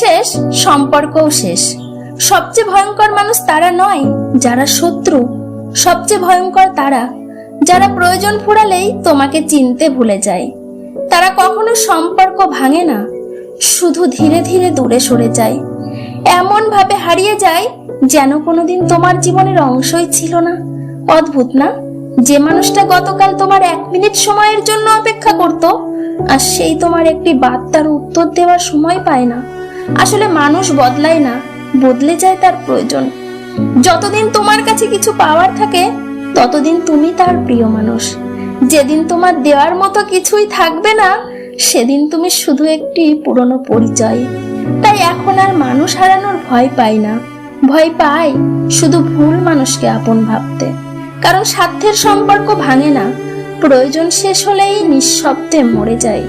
শেষ, সম্পর্কও শেষ। সবচেয়ে ভয়ঙ্কর মানুষ তারা নয় যারা শত্রু, সবচেয়ে ভয়ঙ্কর তারা যারা প্রয়োজন ফুরালেই তোমাকে চিনতে ভুলে যায়। তারা কখনো সম্পর্ক ভাঙে না, শুধু ধীরে ধীরে দূরে সরে যায়, এমন ভাবে হারিয়ে যায় যেন কোনোদিন তোমার জীবনের অংশই ছিল না। অদ্ভুত না, যে মানুষটা গতকাল তোমার 1 মিনিট সময়ের জন্য অপেক্ষা করত, আর সেই তোমার একটি বার্তার উত্তর দেওয়ার সময় পায় না। আসলে মানুষ বদলায় না, বদলে যায় তার প্রয়োজন। যতদিন তোমার কাছে কিছু পাওয়ার থাকে ততদিন তুমি তার প্রিয় মানুষ। যেদিন তোমার দেওয়ার মতো কিছুই থাকবে না, সেদিন তুমি শুধু একটি পুরনো পরিচয়। তাই এখন আর মানুষ হারানোর ভয় পাই না, ভয় পাই শুধু ভুল মানুষকে আপন ভাবতে। কারণ স্বার্থের সম্পর্ক ভাঙে না, প্রয়োজন শেষ হলেই নিঃশব্দে মরে যায়।